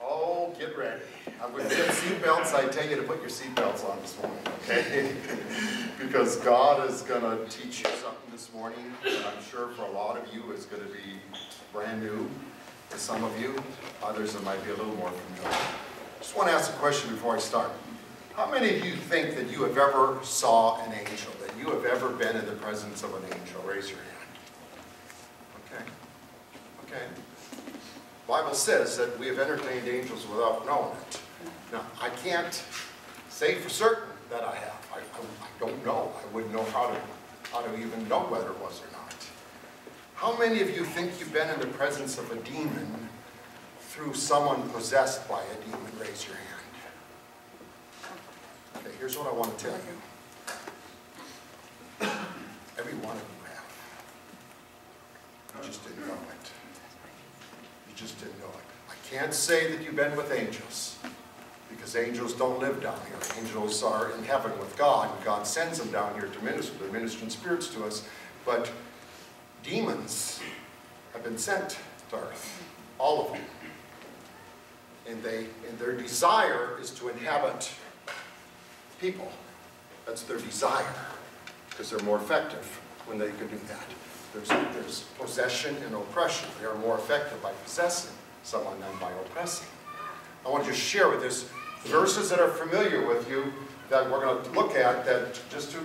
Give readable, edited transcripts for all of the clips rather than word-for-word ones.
Oh, get ready. I'm going to get seatbelts. I tell you to put your seatbelts on this morning, okay? Because God is going to teach you something this morning that I'm sure for a lot of you is going to be brand new. For some of you, others it might be a little more familiar. Just want to ask a question before I start. How many of you think that you have ever saw an angel, that you have ever been in the presence of an angel? Raise your hand. Okay. Okay. The Bible says that we have entertained angels without knowing it. Now, I can't say for certain that I have. I don't know. I wouldn't know how to even know whether it was or not. How many of you think you've been in the presence of a demon through someone possessed by a demon? Raise your hand. Okay, here's what I want to tell you. Every one of you have. You just didn't know it. You just didn't know it. I can't say that you've been with angels, because angels don't live down here. Angels are in heaven with God, and God sends them down here to minister. They're ministering spirits to us. But demons have been sent to earth, all of them. And their desire is to inhabit people. That's their desire, because they're more effective when they can do that. There's possession and oppression. They are more effective by possessing someone than by oppressing. I want to just share with us verses that are familiar with you that we're going to look at, that just to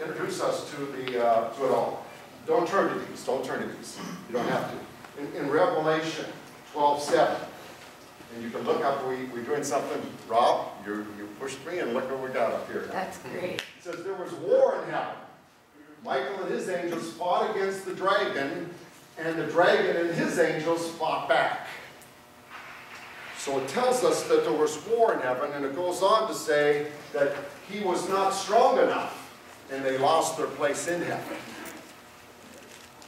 introduce us to it all. Don't turn to these. Don't turn to these. You don't have to. In Revelation 12:7, and you can look up. We're doing something. Rob, you pushed me, and look what we got up here. That's great. It says there was war in heaven. Michael and his angels fought against the dragon, and the dragon and his angels fought back. So it tells us that there was war in heaven, and it goes on to say that he was not strong enough, and they lost their place in heaven.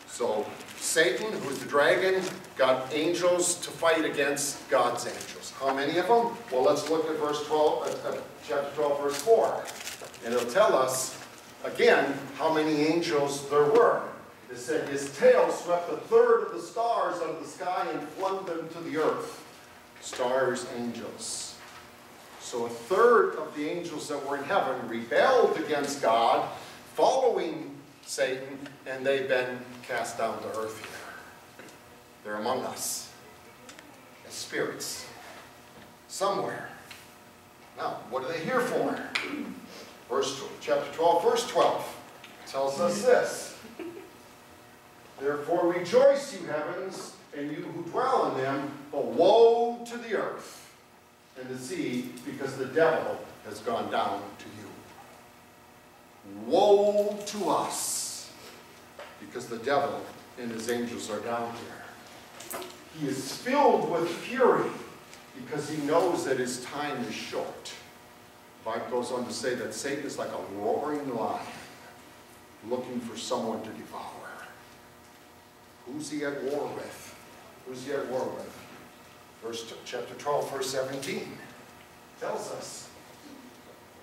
So Satan, who's the dragon, got angels to fight against God's angels. How many of them? Well, let's look at verse 12, chapter 12, verse 4. And it'll tell us, again, how many angels there were. It said, his tail swept a third of the stars out of the sky and flung them to the earth. Stars, angels. So a third of the angels that were in heaven rebelled against God, following Satan, and they've been cast down to earth here. They're among us as spirits somewhere. Now, what are they here for? Chapter 12, verse 12 tells us this. Therefore rejoice, you heavens, and you who dwell in them, but woe to the earth and the sea, because the devil has gone down to you. Woe to us, because the devil and his angels are down here. He is filled with fury, because he knows that his time is short. The Bible goes on to say that Satan is like a roaring lion, looking for someone to devour. Who's he at war with? Who's he at war with? Chapter 12, verse 17 tells us.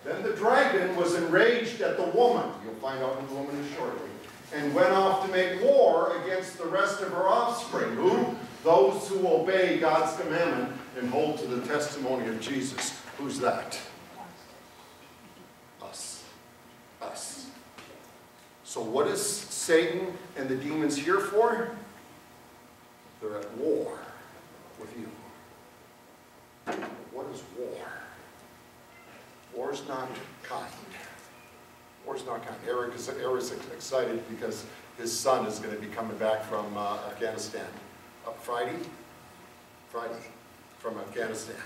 Then the dragon was enraged at the woman. You'll find out who the woman is shortly. And went off to make war against the rest of her offspring. Who? Those who obey God's commandment and hold to the testimony of Jesus. Who's that? Us. Us. So what is Satan and the demons here for? They're at war with you. What is war? War's not kind. War's not kind. Eric is excited because his son is going to be coming back from Afghanistan. Friday, from Afghanistan.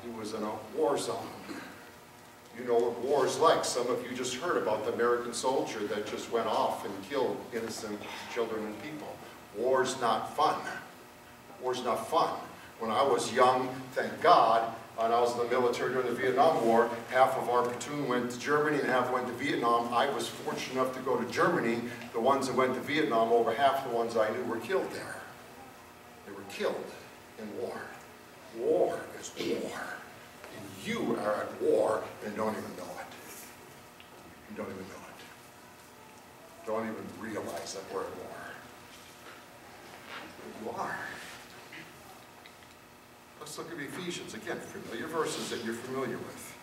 He was in a war zone. You know what war is like. Some of you just heard about the American soldier that just went off and killed innocent children and people. War's not fun. War's not fun. When I was young, thank God, and I was in the military during the Vietnam War, half of our platoon went to Germany and half went to Vietnam. I was fortunate enough to go to Germany. The ones that went to Vietnam, over half the ones I knew were killed there. They were killed in war. War is war. And you are at war and don't even know it. You don't even know it. Don't even realize that we're at war. You are. Let's look at Ephesians. Again, familiar verses that you're familiar with.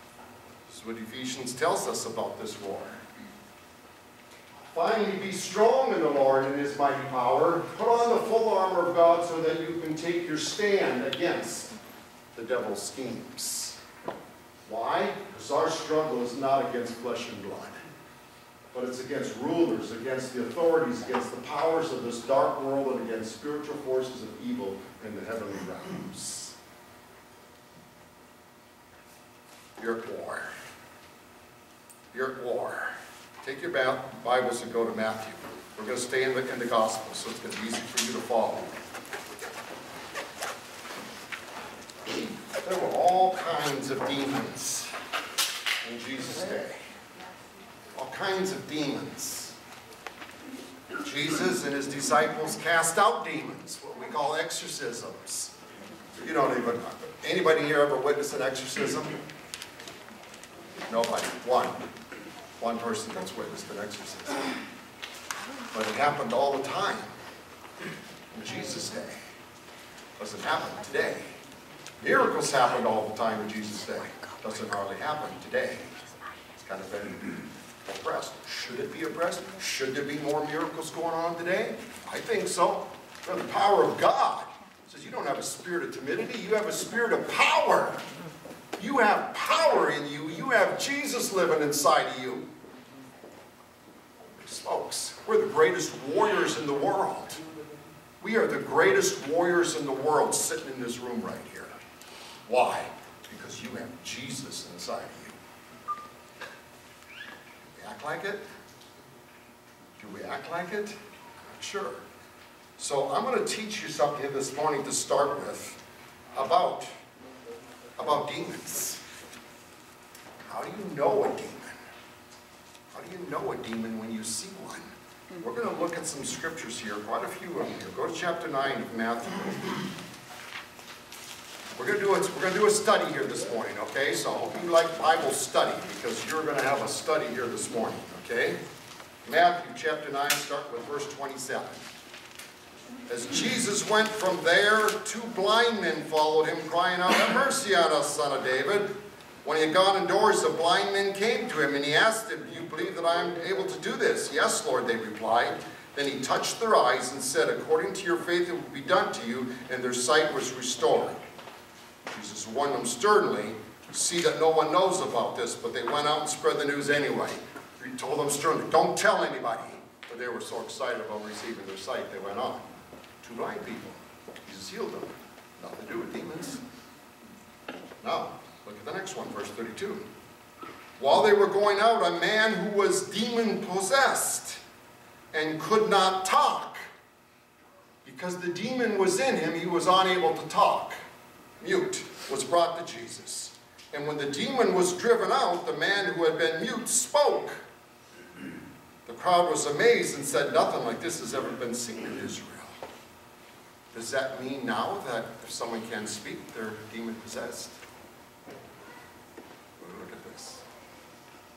This is what Ephesians tells us about this war. Finally, be strong in the Lord and his mighty power. Put on the full armor of God so that you can take your stand against the devil's schemes. Why? Because our struggle is not against flesh and blood, but it's against rulers, against the authorities, against the powers of this dark world, and against spiritual forces of evil in the heavenly realms. You're at war. You're at war. Take your Bibles and go to Matthew. We're going to stay in the Gospel, so it's going to be easy for you to follow. There were all kinds of demons in Jesus' day. All kinds of demons. Jesus and his disciples cast out demons, what we call exorcisms. You don't even, anybody here ever witnessed an exorcism? Nobody. One person that's witnessed an exorcism. But it happened all the time in Jesus' day. Doesn't happen today. Miracles happened all the time in Jesus' day. Doesn't hardly happen today. It's kind of been oppressed. Should it be oppressed? Should there be more miracles going on today? I think so. The power of God says you don't have a spirit of timidity, you have a spirit of power. You have power in you. You have Jesus living inside of you. Folks, we're the greatest warriors in the world. We are the greatest warriors in the world sitting in this room right here. Why? Because you have Jesus inside of you. We act like it? Do we act like it? I'm not sure. So I'm going to teach you something here this morning to start with about demons. How do you know a demon? How do you know a demon when you see one? We're going to look at some scriptures here, quite a few of them here. Go to chapter 9 of Matthew. We're going to do a study here this morning, okay? So I hope you like Bible study, because you're going to have a study here this morning, okay? Matthew chapter 9, start with verse 27. As Jesus went from there, 2 blind men followed him, crying out, "Have mercy on us, son of David." When he had gone indoors, the blind men came to him, and he asked them, "Do you believe that I am able to do this?" "Yes, Lord," they replied. Then he touched their eyes and said, "According to your faith it will be done to you," and their sight was restored. Jesus warned them sternly, "See that no one knows about this," but they went out and spread the news anyway. He told them sternly, "Don't tell anybody." But they were so excited about receiving their sight, they went on. 2 blind people. Jesus healed them. Nothing to do with demons. Now, look at the next one, verse 32. While they were going out, a man who was demon-possessed and could not talk. Because the demon was in him, he was unable to talk. Mute, was brought to Jesus. And when the demon was driven out, the man who had been mute spoke. The crowd was amazed and said, "Nothing like this has ever been seen in Israel." Does that mean now that if someone can speak, they're demon-possessed? Look at this.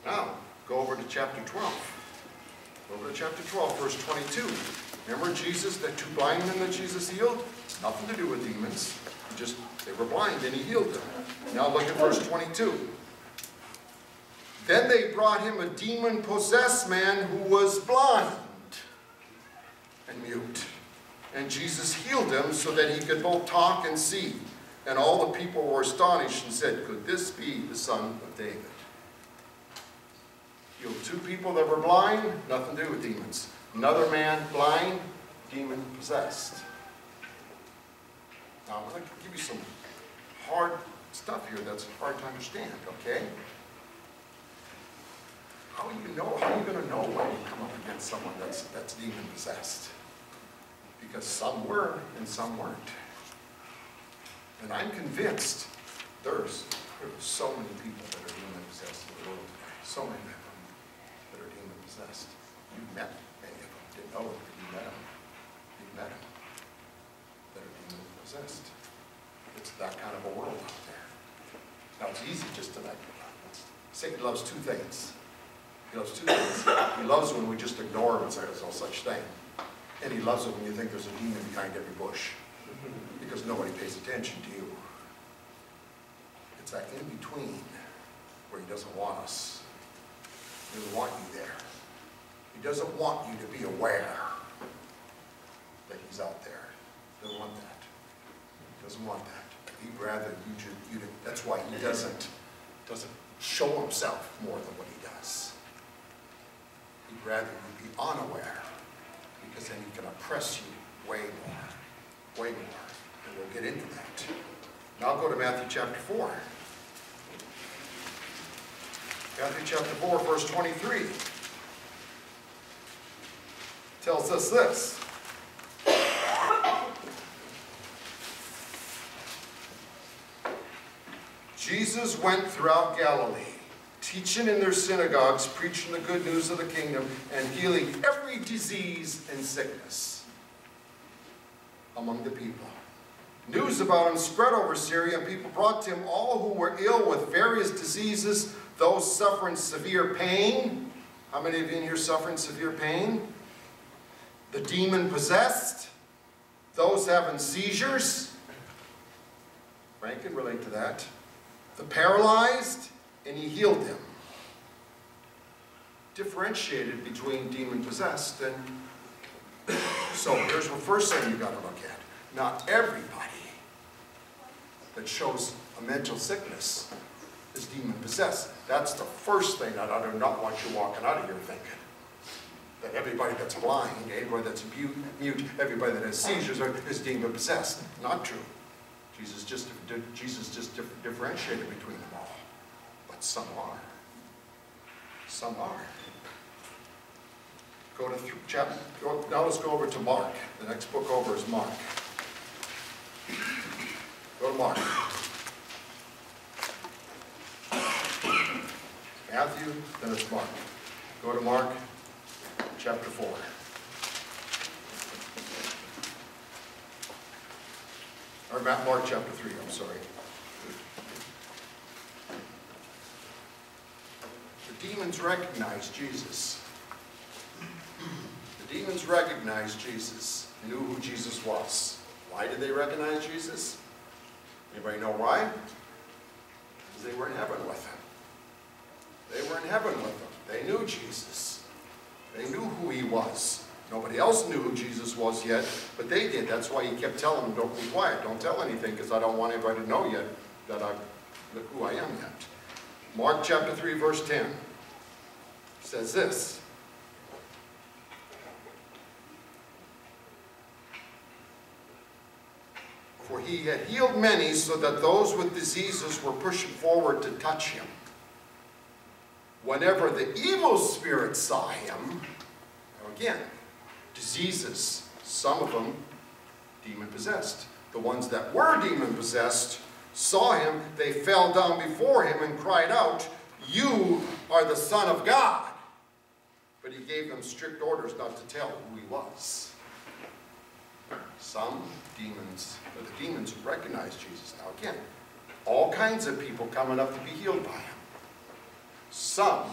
Now, go over to chapter 12. Go over to chapter 12, verse 22. Remember Jesus, the 2 blind men that Jesus healed? Nothing to do with demons. They were blind and he healed them. Now look at verse 22. Then they brought him a demon-possessed man who was blind and mute. And Jesus healed him so that he could both talk and see. And all the people were astonished and said, "Could this be the son of David?" Healed 2 people that were blind, nothing to do with demons. Another man, blind, demon-possessed. Now, I'm going to give you some hard stuff here that's hard to understand, okay? How are you going to know when you come up against someone that's demon-possessed? Because some were and some weren't. And I'm convinced there's so many people that are demon-possessed in the world today. So many of them that are demon-possessed. You've met many of them. Didn't know it, but you met them. You've met them that are demon-possessed. It's that kind of a world out there. Now it's easy just to Satan loves 2 things. He loves 2 things. He loves when we just ignore him and say there's no such thing. And he loves it when you think there's a demon behind every bush. Because nobody pays attention to you. It's that in-between where he doesn't want us. He doesn't want you there. He doesn't want you to be aware that he's out there. He doesn't want that. He doesn't want that. He'd rather you that's why he doesn't show himself more than what he does. He'd rather you be unaware, because then he can oppress you way more. Way more. And we'll get into that. Now I'll go to Matthew chapter 4. Matthew chapter 4, verse 23. Tells us this. Jesus went throughout Galilee, teaching in their synagogues, preaching the good news of the kingdom, and healing every disease and sickness among the people. News about him spread over Syria, and people brought to him all who were ill with various diseases, those suffering severe pain. How many of you in here suffering severe pain? The demon-possessed, those having seizures. Frank can relate to that. The paralyzed, and he healed them. Differentiated between demon-possessed and... So here's the first thing you've got to look at. Not everybody that shows a mental sickness is demon-possessed. That's the first thing that I do not want you walking out of here thinking. That everybody that's blind, everybody that's mute, everybody that has seizures is demon-possessed. Not true. Jesus just differentiated between them all. But some are. Some are. Now let's go over to Mark. The next book over is Mark. Go to Mark. Matthew, then it's Mark. Go to Mark, chapter 4. Or Mark chapter 3, I'm sorry. The demons recognized Jesus. The demons recognized Jesus, knew who Jesus was. Why did they recognize Jesus? Anybody know why? Because they were in heaven with him. They were in heaven with him. They knew Jesus. They knew who he was. Nobody else knew who Jesus was yet, but they did. That's why he kept telling them, don't be quiet, don't tell anything, because I don't want anybody to know yet that who I am yet. Mark chapter 3, verse 10 says this. For he had healed many, so that those with diseases were pushing forward to touch him. Whenever the evil spirits saw him, now again, diseases, some of them demon-possessed. The ones that were demon-possessed saw him, they fell down before him and cried out, "You are the Son of God." But he gave them strict orders not to tell who he was. Some demons, or the demons recognized Jesus. Now again, all kinds of people coming up to be healed by him. Some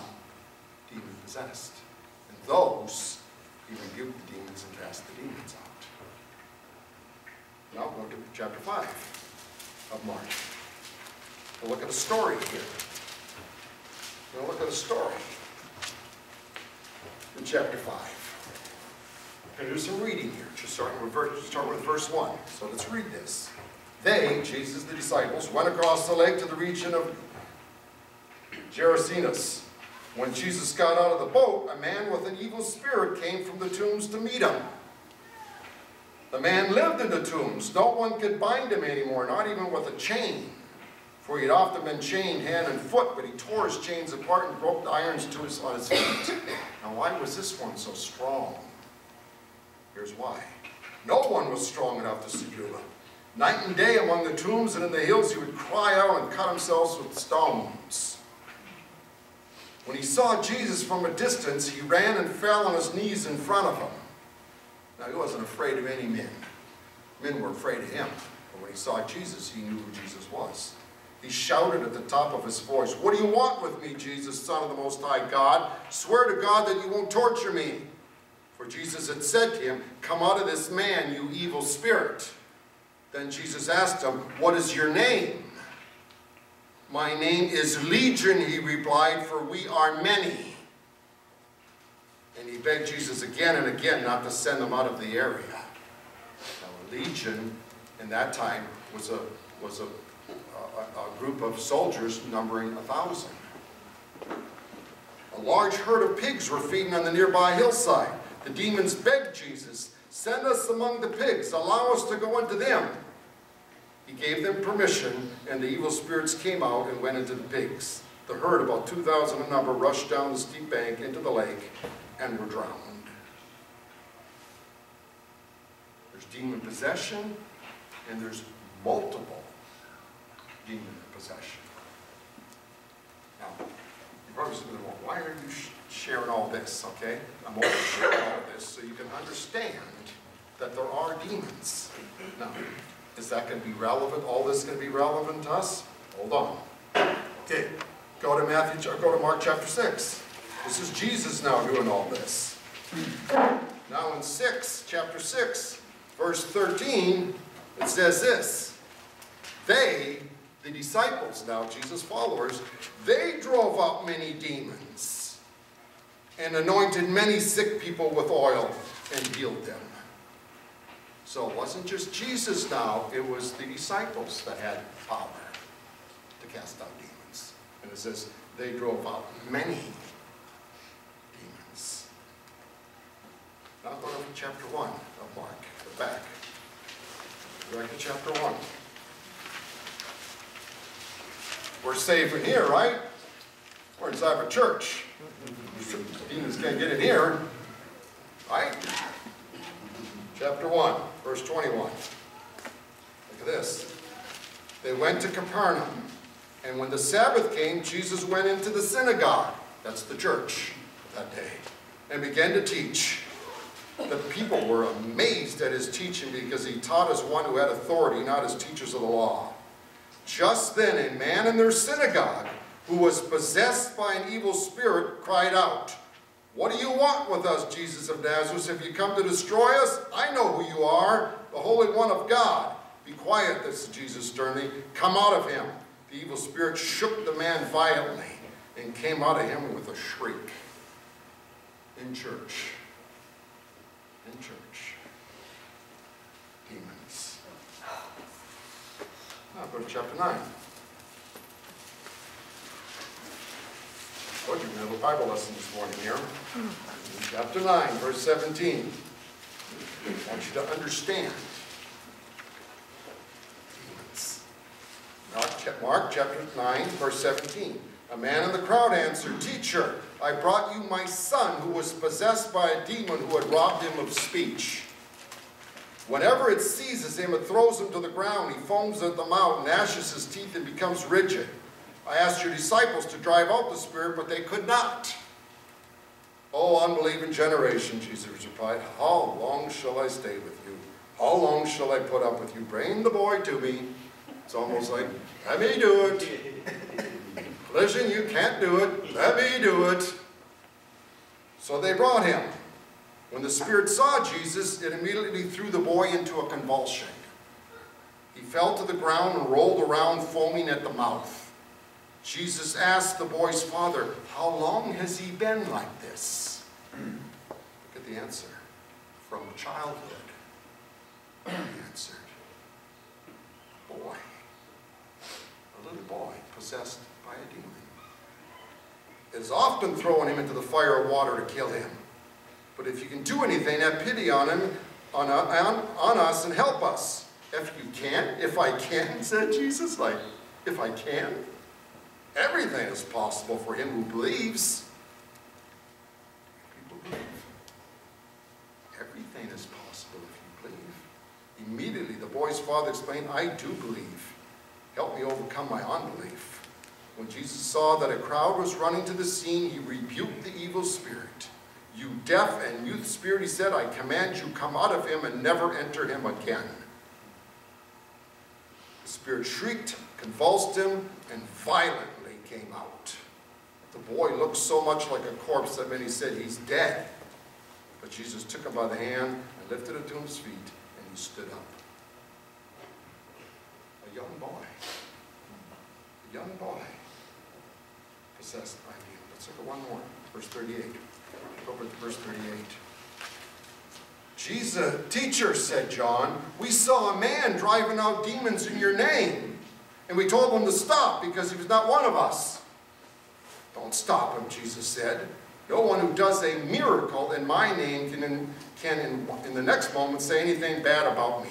demon-possessed. And those, he rebuked the demons and cast the demons out. Now go to chapter 5 of Mark. We'll look at a story here. We'll look at a story in chapter 5. We're going to do some reading here. Just start with verse 1. So let's read this. They, Jesus, the disciples, went across the lake to the region of Gerasenes. When Jesus got out of the boat, a man with an evil spirit came from the tombs to meet him. The man lived in the tombs. No one could bind him anymore, not even with a chain. For he had often been chained hand and foot, but he tore his chains apart and broke the irons on his feet. Now why was this one so strong? Here's why. No one was strong enough to subdue him. Night and day among the tombs and in the hills he would cry out and cut himself with stones. When he saw Jesus from a distance, he ran and fell on his knees in front of him. Now, he wasn't afraid of any men. Men were afraid of him. But when he saw Jesus, he knew who Jesus was. He shouted at the top of his voice, "What do you want with me, Jesus, Son of the Most High God? Swear to God that you won't torture me." For Jesus had said to him, "Come out of this man, you evil spirit." Then Jesus asked him, "What is your name?" My name is Legion, he replied, for we are many. And he begged Jesus again and again not to send them out of the area. Now, a legion in that time was a group of soldiers numbering 1,000. A large herd of pigs were feeding on the nearby hillside. The demons begged Jesus, send us among the pigs, allow us to go into them. He gave them permission, and the evil spirits came out and went into the pigs. The herd, about 2,000 in number, rushed down the steep bank into the lake and were drowned. There's demon possession, and there's multiple demon possession. Now, you're probably saying, well, why are you sharing all this, okay? I'm only sharing all this so you can understand that there are demons. Now, is that going to be relevant? All this going to be relevant to us? Hold on. Okay, go to Mark chapter 6. This is Jesus now doing all this. Now in chapter 6, verse 13, it says this. They, the disciples now, Jesus' followers, they drove out many demons and anointed many sick people with oil and healed them. So it wasn't just Jesus now, it was the disciples that had power to cast out demons. And it says they drove out many demons. Now go to chapter 1 of Mark, go back. Back to chapter 1. We're safe in here, right? We're inside of a church. Demons can't get in here, right? Chapter 1, verse 21. Look at this. They went to Capernaum, and when the Sabbath came, Jesus went into the synagogue, that's the church that day, and began to teach. The people were amazed at his teaching because he taught as one who had authority, not as teachers of the law. Just then a man in their synagogue who was possessed by an evil spirit cried out, "What do you want with us, Jesus of Nazareth? Have you come to destroy us? I know who you are, the Holy One of God." "Be quiet," said Jesus sternly. "Come out of him." The evil spirit shook the man violently and came out of him with a shriek. In church. In church. Demons. Now go to chapter 9. I told you we're going to have a Bible lesson this morning here. Chapter 9, verse 17. I want you to understand. Demons. Mark chapter 9, verse 17. A man in the crowd answered, "Teacher, I brought you my son who was possessed by a demon who had robbed him of speech. Whenever it seizes him, it throws him to the ground. He foams at the mouth, gnashes his teeth, and becomes rigid. I asked your disciples to drive out the spirit, but they could not." "Oh, unbelieving generation," Jesus replied, "how long shall I stay with you? How long shall I put up with you? Bring the boy to me." It's almost like, let me do it. Listen, you can't do it. Let me do it. So they brought him. When the spirit saw Jesus, it immediately threw the boy into a convulsion. He fell to the ground and rolled around, foaming at the mouth. Jesus asked the boy's father, "How long has he been like this?" Look at the answer. "From childhood," he answered. Boy. A little boy possessed by a demon. It has often thrown him into the fire or water to kill him. But if you can do anything, have pity on him, on us, and help us. If I can, said Jesus, like, if I can. Everything is possible for him who believes. People believe. Everything is possible if you believe. Immediately the boy's father explained, "I do believe. Help me overcome my unbelief." When Jesus saw that a crowd was running to the scene, he rebuked the evil spirit. "You deaf and mute spirit," he said, "I command you, come out of him and never enter him again." The spirit shrieked, convulsed him, and violently came out. The boy looked so much like a corpse that many said, "He's dead." But Jesus took him by the hand and lifted him to his feet, and he stood up. A young boy. A young boy possessed by a demon. Let's look at one more. Verse 38. Go over to verse 38. Jesus, teacher, said John, we saw a man driving out demons in your name. And we told him to stop because he was not one of us. Don't stop him, Jesus said. No one who does a miracle in my name can in the next moment say anything bad about me.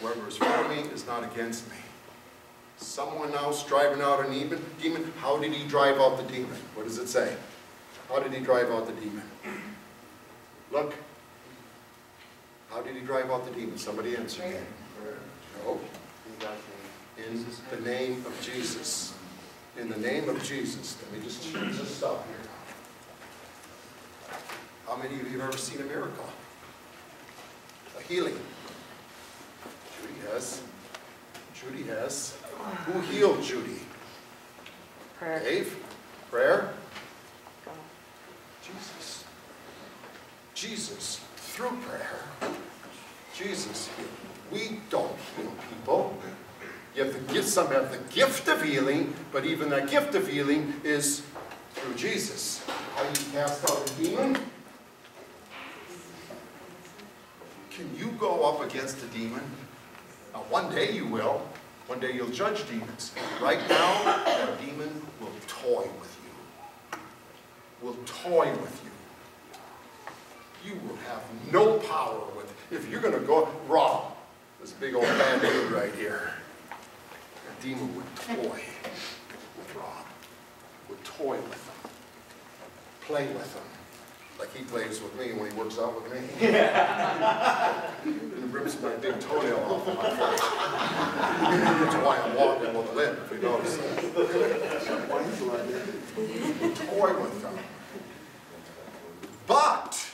Whoever is for me is not against me. Someone else driving out a demon. How did he drive out the demon? What does it say? How did he drive out the demon? Look. How did he drive out the demon? Somebody answer me. No. In the name of Jesus. In the name of Jesus. Let me just change this up here. How many of you have ever seen a miracle? A healing? Judy has. Judy has. Who healed Judy? Prayer. Dave? Prayer? God. Jesus. Jesus, through prayer. Jesus healed. We don't heal people. You have the gift, some have the gift of healing, but even that gift of healing is through Jesus. How do you cast out a demon? Can you go up against a demon? Now, one day you will. One day you'll judge demons. Right now, that demon will toy with you. Will toy with you. You will have no power with it. If you're going to go raw, this big old band-aid right here, that demon would toy with Rob. Would toy with him. Play with him. Like he plays with me when he works out with me. And rips my big toenail off of my foot. That's why I'm walking with a limp, if you notice that. Toy with them. But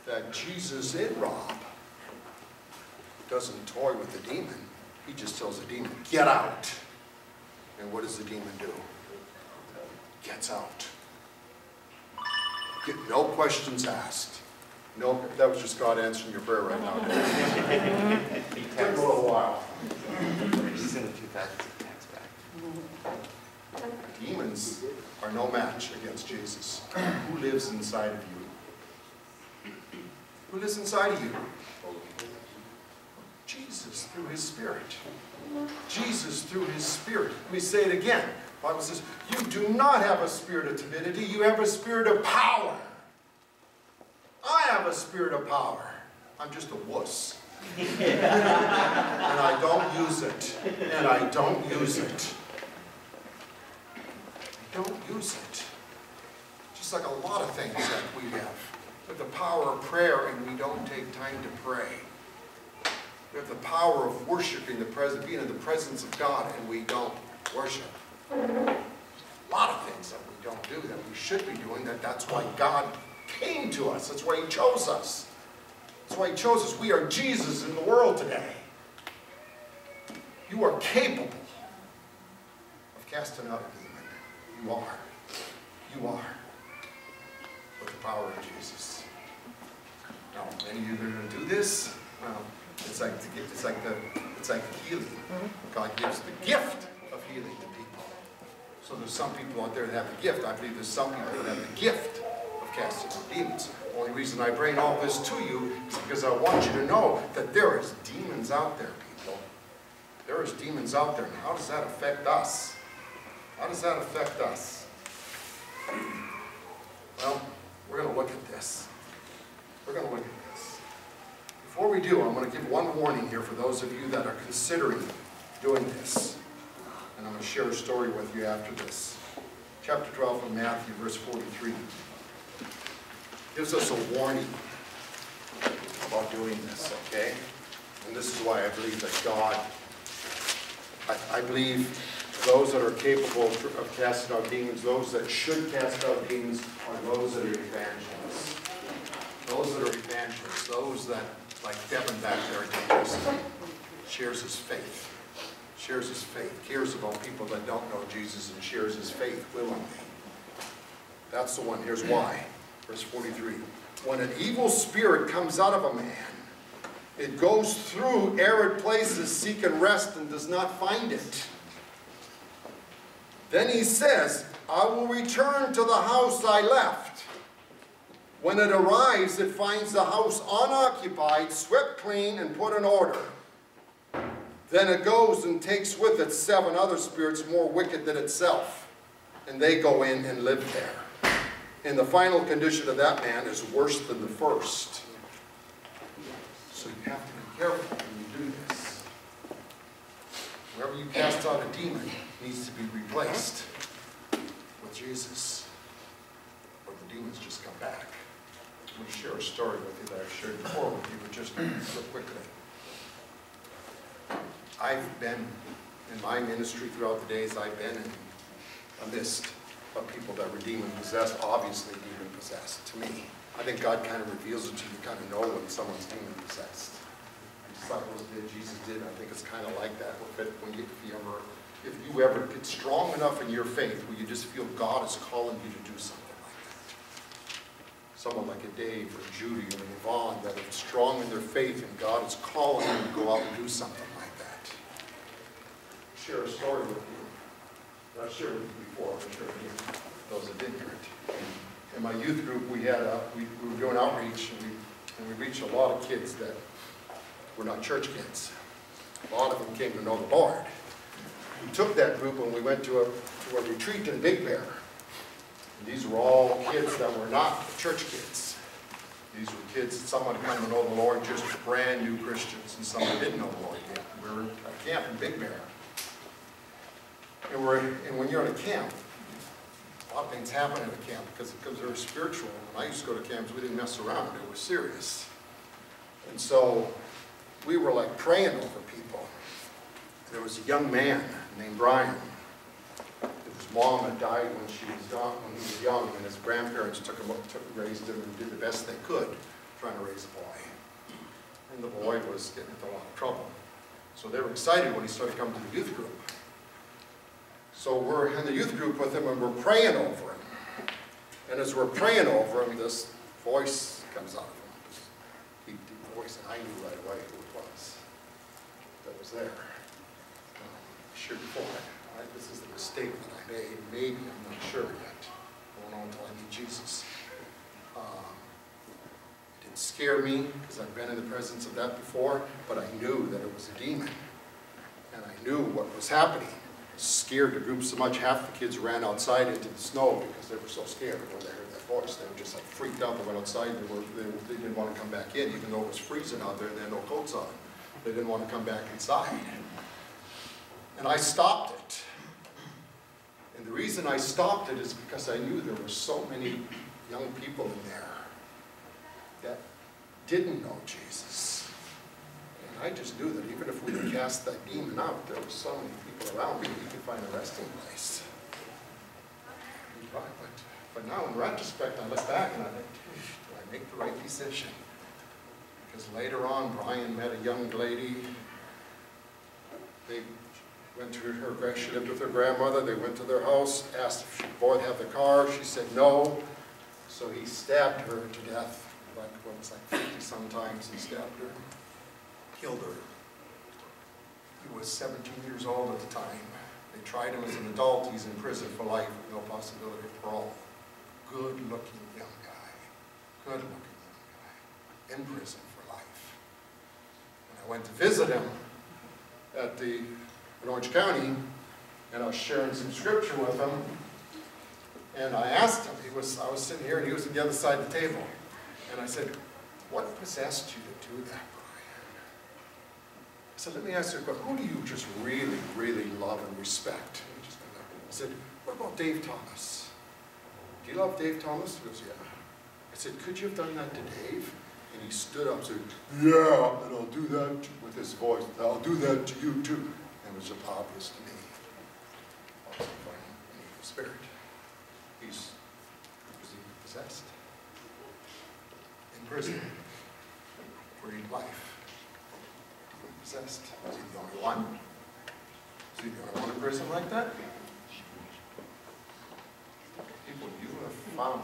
that Jesus in Rob doesn't toy with the demon. He just tells the demon, get out. And what does the demon do? Gets out. Get no questions asked. No, that was just God answering your prayer right now. It took a little while. He's in the 2000s tax back. Demons are no match against Jesus. Who lives inside of you? Who lives inside of you? Jesus through his Spirit. Jesus through his Spirit. Let me say it again. The Bible says, you do not have a spirit of timidity, you have a spirit of power. I have a spirit of power. I'm just a wuss. And I don't use it. And I don't use it. I don't use it. Just like a lot of things that we have. We have the power of prayer and we don't take time to pray. We have the power of worshiping the presence, being in the presence of God, and we don't worship. A lot of things that we don't do that we should be doing. That's why God came to us. That's why he chose us. That's why he chose us. We are Jesus in the world today. You are capable of casting out a demon. You are. You are. With the power of Jesus. Now, many of you are going to do this. Well, it's like healing. God gives the gift of healing to people. So there's some people out there that have the gift. I believe there's some people that have the gift of casting out demons. The only reason I bring all this to you is because I want you to know that there is demons out there, people. There is demons out there. And how does that affect us? How does that affect us? Well, we're going to look at this. We're going to look at this. Before we do, I'm going to give one warning here for those of you that are considering doing this. And I'm going to share a story with you after this. Chapter 12 of Matthew, verse 43. Gives us a warning about doing this, okay? And this is why I believe that God, I believe those that are capable of casting out demons, those that should cast out demons, are those that are evangelists. Those that are evangelists, those that, like Devin back there, shares his faith. Shares his faith, cares about people that don't know Jesus, and shares his faith willingly. That's the one. Here's why. Verse 43. When an evil spirit comes out of a man, It goes through arid places seeking rest and does not find it. Then he says, I will return to the house I left. When it arrives, it finds the house unoccupied, swept clean, and put in order. Then it goes and takes with it 7 other spirits more wicked than itself, and they go in and live there. And the final condition of that man is worse than the first. So you have to be careful when you do this. Wherever you cast out a demon needs to be replaced with Jesus, or the demons just come back. I'm going to share a story with you that I've shared before with you, but just real quickly. I've been, in my ministry throughout the days, I've been in a mist of people that were demon-possessed, obviously demon-possessed to me. I think God kind of reveals it to you, kind of know when someone's demon-possessed. The disciples did, Jesus did, and I think it's kind of like that. If you ever get strong enough in your faith where you just feel God is calling you to do something like that. Someone like a Dave or Judy or Yvonne that are strong in their faith and God is calling them to go out and do something like that. Share a story with you. I've shared with you before, I'm sure again, those that didn't hear it. In my youth group, we were doing outreach, and we reached a lot of kids that were not church kids. A lot of them came to know the Lord. We took that group and we went to a retreat in Big Bear. And these were all kids that were not church kids. These were kids, some had come to know the Lord, just brand new Christians, and some didn't know the Lord yet. We were at a camp in Big Bear. And when you're in a camp, a lot of things happen at a camp because it becomes very spiritual. When I used to go to camps, we didn't mess around. It was serious. And so we were like praying over people. There was a young man named Brian. His mom had died when he was young, and his grandparents raised him and did the best they could trying to raise a boy. And the boy was getting into a lot of trouble. So they were excited when he started coming to the youth group. So we're in the youth group with him and we're praying over him. And as we're praying over him, this voice comes out of him. This deep, deep voice, and I knew right away who it was that was there. I shared before, this is the mistake that I made. Maybe, I'm not sure yet. I don't know until I meet Jesus. It didn't scare me because I've been in the presence of that before, but I knew that it was a demon. And I knew what was happening. Scared the group so much, half the kids ran outside into the snow because they were so scared when they heard that voice. They were just like freaked out. They went outside. They didn't want to come back in, even though it was freezing out there and they had no coats on. They didn't want to come back inside. And I stopped it. And the reason I stopped it is because I knew there were so many young people in there that didn't know Jesus. And I just knew that even if we could cast that demon out, there were so many people around me, we could find a resting place. But now in retrospect, I look back and I think, did I make the right decision? Because later on, Brian met a young lady. They went to her, she lived with her grandmother. They went to their house, asked if she could both have the car. She said no. So he stabbed her to death. Like, what was like 50 sometimes he stabbed her, killed her. He was 17 years old at the time. They tried him as an adult. He's in prison for life with no possibility of parole. Good-looking young guy. Good-looking young guy. In prison for life. And I went to visit him in Orange County, and I was sharing some scripture with him. And I asked him, I was sitting here and he was on the other side of the table. And I said, what possessed you to do that? I said, let me ask you a question. Who do you just really, really love and respect? I said, what about Dave Thomas? Do you love Dave Thomas? He goes, yeah. I said, could you have done that to Dave? And he stood up and said, yeah, and I'll do that with his voice. I'll do that to you too. And it was just obvious to me. Also from an evil spirit. He was even possessed. In prison. Great life. Possessed. Is he the only one? Is he the only one in prison like that? People you have found,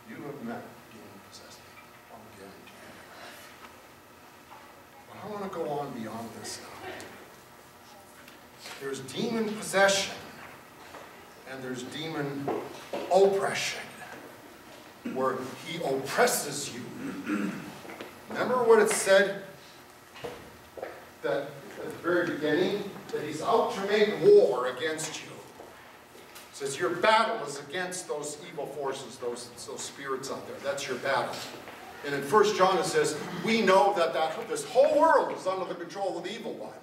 you have met demon-possessed people. I'll guarantee on beyond this now. There's demon possession and there's demon oppression, where he oppresses you. Remember what it said that at the very beginning? That he's out to make war against you. It says your battle is against those evil forces, those spirits out there. That's your battle. And in 1 John it says, we know that this whole world is under the control of the evil one.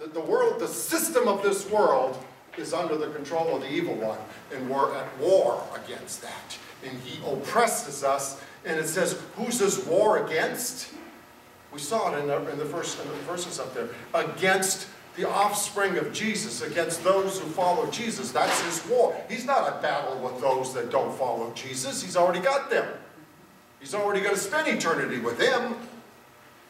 That the world, the system of this world is under the control of the evil one. And we're at war against that. And he oppresses us. And it says, who's this war against? We saw it in the verses up there. Against the offspring of Jesus, against those who follow Jesus. That's his war. He's not at battle with those that don't follow Jesus. He's already got them. He's already going to spend eternity with them.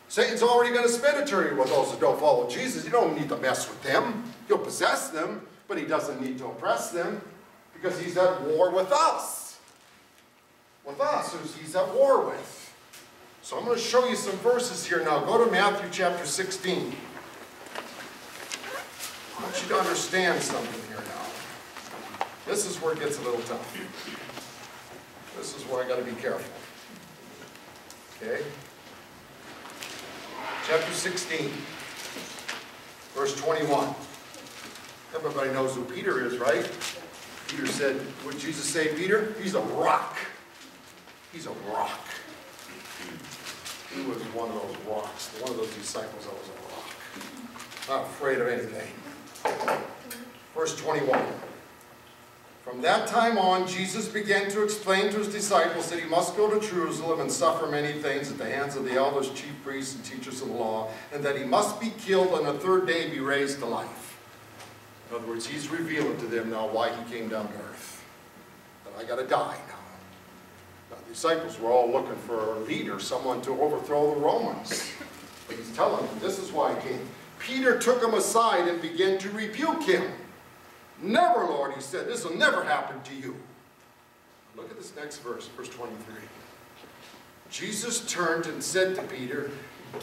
Satan's already going to spend eternity with those that don't follow Jesus. You don't need to mess with them. He'll possess them, but he doesn't need to oppress them because he's at war with us. With us, who he's at war with. So I'm going to show you some verses here now. Go to Matthew chapter 16. I want you to understand something here now. This is where it gets a little tough. This is where I got to be careful. Okay? Chapter 16, verse 21. Everybody knows who Peter is, right? Peter said, what did Jesus say, Peter? He's a rock. He's a rock. He was one of those rocks. One of those disciples that was a rock. Not afraid of anything. Verse 21. From that time on, Jesus began to explain to his disciples that he must go to Jerusalem and suffer many things at the hands of the elders, chief priests, and teachers of the law, and that he must be killed and on the third day be raised to life. In other words, he's revealing to them now why he came down to earth. That I got to die now. Now, the disciples were all looking for a leader, someone to overthrow the Romans. But he's telling them, this is why I came. Peter took him aside and began to rebuke him. Never, Lord, he said, this will never happen to you. Look at this next verse, verse 23. Jesus turned and said to Peter,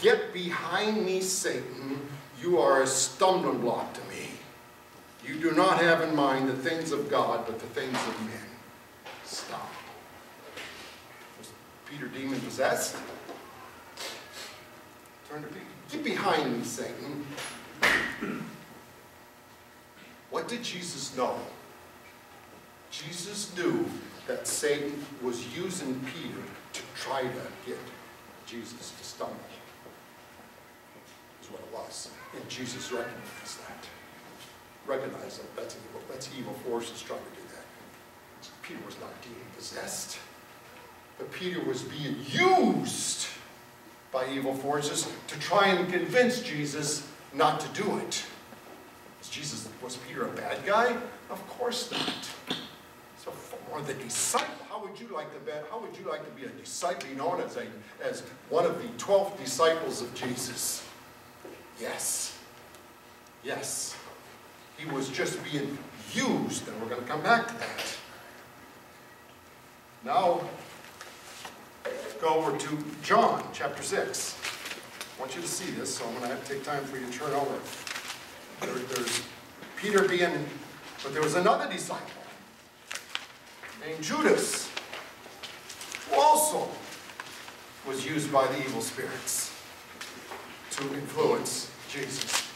get behind me, Satan. You are a stumbling block to me. You do not have in mind the things of God, but the things of men. Stop. Was Peter demon possessed? Turn to Peter. Get behind me, Satan. What did Jesus know? Jesus knew that Satan was using Peter to try to get Jesus to stumble. That's what it was. And Jesus recognized that. Recognized that that's evil. That's evil forces trying to do that. Peter was not demon possessed. But Peter was being used by evil forces to try and convince Jesus not to do it. Was Peter a bad guy? Of course not. So, or the disciple. How would you like to be a disciple, known as one of the 12 disciples of Jesus? Yes. Yes. He was just being used, and we're going to come back to that. Now, go over to John chapter 6. I want you to see this, so I'm going to have to take time for you to turn over. There's Peter being, but there was another disciple named Judas, who also was used by the evil spirits to influence Jesus.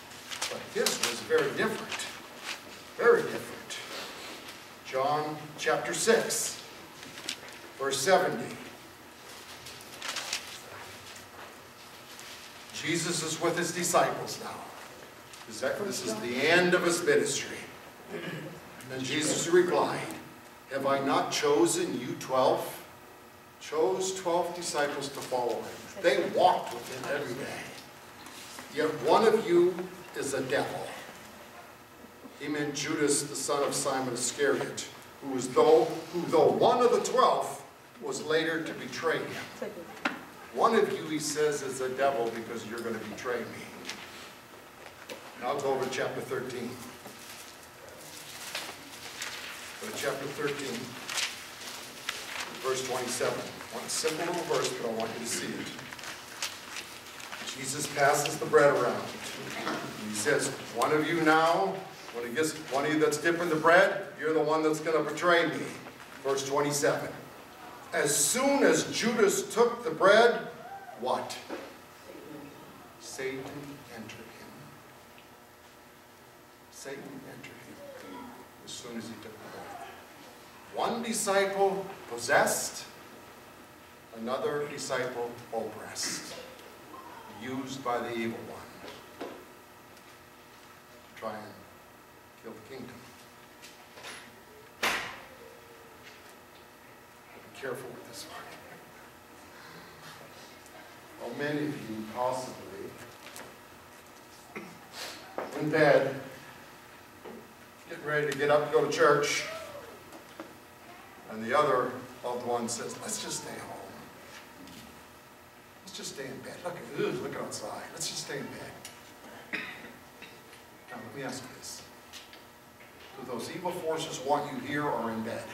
But his was very different. Very different. John chapter 6, verse 70. Jesus is with his disciples now. This is the end of his ministry. And Jesus replied, have I not chosen you 12? Chose 12 disciples to follow him. They walked with him every day. Yet one of you is a devil. He meant Judas, the son of Simon Iscariot, who though one of the 12 was later to betray him. One of you, he says, is a devil because you're going to betray me. Now go over to chapter 13. Go to chapter 13, verse 27. One simple little verse, but I want you to see it. Jesus passes the bread around. He says, one of you now, when it gets one of you that's dipping the bread, you're the one that's going to betray me. Verse 27. As soon as Judas took the bread, what? Satan entered him. Satan entered him as soon as he took the bread. One disciple possessed, another disciple oppressed, used by the evil one to try and kill the kingdom. Be careful with this one. Well, many of you possibly in bed, getting ready to get up and go to church, and the other loved one says, let's just stay home. Let's just stay in bed. Look outside. Let's just stay in bed. Now, let me ask you this. Do those evil forces want you here or in bed?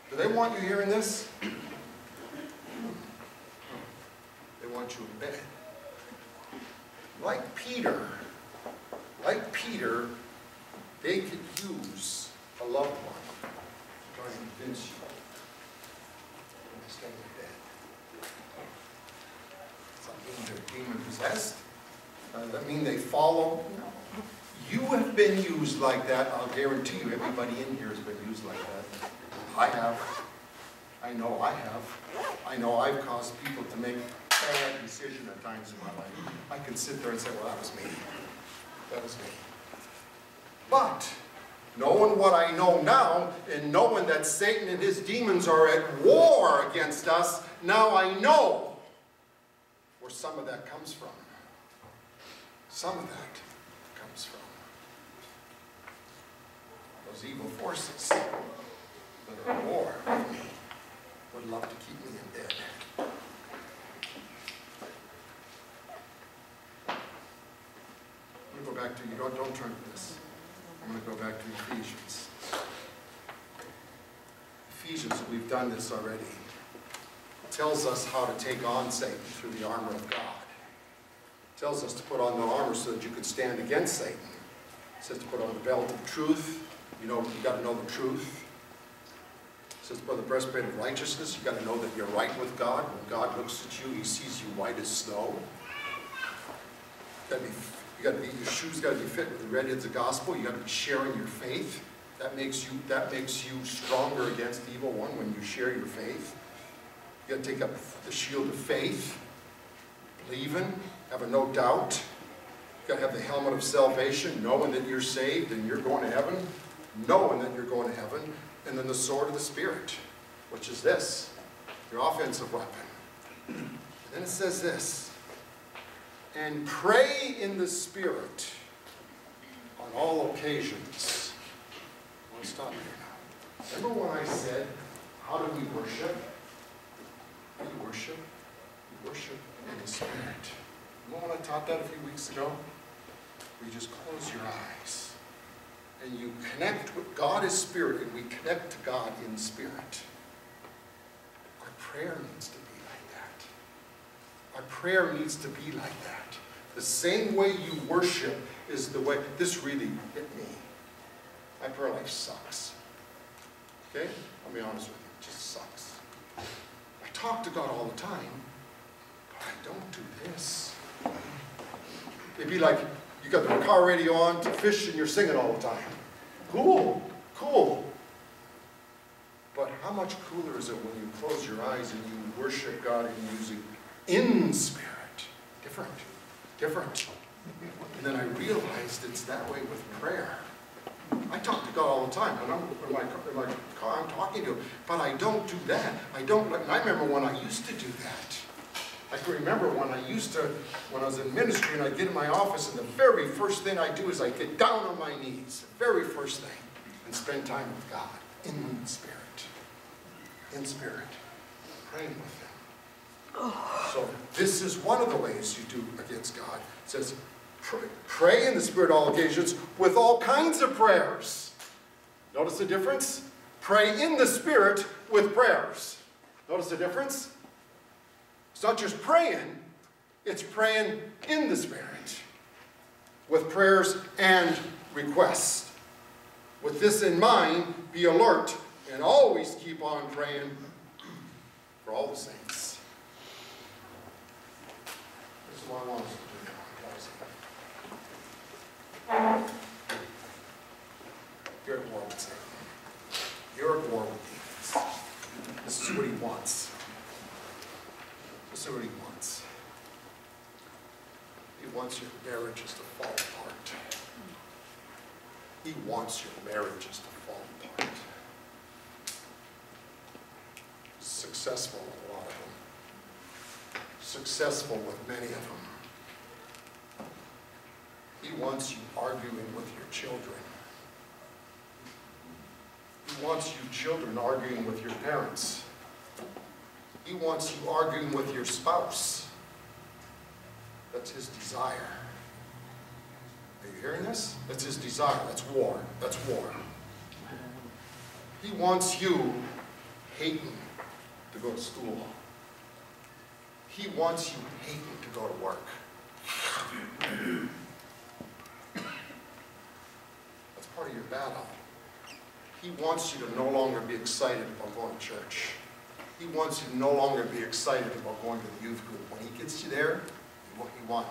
Do they want you hearing this? They want you in bed. Like Peter, they could use a loved one to try and convince you to stay in bed. Does that mean they're demon-possessed? Does that mean they follow? No. You have been used like that. I'll guarantee you everybody in here has been used like that. I have. I know I have. I know I've caused people to make bad decisions at times in my life. I can sit there and say, well, that was me. That was me. But, knowing what I know now, and knowing that Satan and his demons are at war against us, now I know where some of that comes from. Some of that comes from those evil forces that are at war with me would love to keep me in bed. I'm going to go back to, you don't turn to this. I'm going to go back to Ephesians. Ephesians, we've done this already. It tells us how to take on Satan through the armor of God. It tells us to put on the armor so that you can stand against Satan. It says to put on the belt of truth. You know, you've got to know the truth. It says to put on the breastplate of righteousness. You've got to know that you're right with God. When God looks at you, he sees you white as snow. Your shoes got to be fit with the red heads of gospel. You got to be sharing your faith. That makes you stronger against the evil one when you share your faith. You got to take up the shield of faith, believing, having no doubt. You got to have the helmet of salvation, knowing that you're saved and you're going to heaven, knowing that you're going to heaven, and then the sword of the Spirit, which is this, your offensive weapon. And then it says this. And pray in the Spirit on all occasions. I want to stop here now. Remember when I said, how do we worship? How do you worship? You worship in the Spirit. Remember when I taught that a few weeks ago? We just close your eyes. And you connect with God is Spirit, and we connect to God in Spirit. Our prayer needs to be like that. Our prayer needs to be like that. The same way you worship is the way, this really hit me. My prayer life sucks. Okay? I'll be honest with you, it just sucks. I talk to God all the time, but I don't do this. It'd be like, you got the car radio on to fish and you're singing all the time. Cool, cool. But how much cooler is it when you close your eyes and you worship God and using in spirit? Different. And then I realized it's that way with prayer. I talk to God all the time. When I'm in my car, I'm talking to him. But I don't do that. And I remember when I used to do that. I can remember when I was in ministry and I'd get in my office and the very first thing I do is I get down on my knees, the very first thing, and spend time with God in spirit. In spirit. Praying with him. So this is one of the ways you do against God. It says, pray in the Spirit all occasions with all kinds of prayers. Notice the difference? Pray in the Spirit with prayers. Notice the difference? It's not just praying, It's praying in the Spirit with prayers and requests. With this in mind, be alert and always keep on praying for all the saints. This is what I want us to do now. You're at war with Satan. You're at war with demons. This is what he wants. This is what he wants. He wants your marriages to fall apart. He wants your marriages to fall apart. Successful with a lot of them. Successful with many of them. He wants you arguing with your children. He wants you children arguing with your parents. He wants you arguing with your spouse. That's his desire. Are you hearing this? That's his desire. That's war. That's war. He wants you hating to go to school. He wants you hating to go to work. That's part of your battle. He wants you to no longer be excited about going to church. He wants you to no longer be excited about going to the youth group. When he gets you there, he won.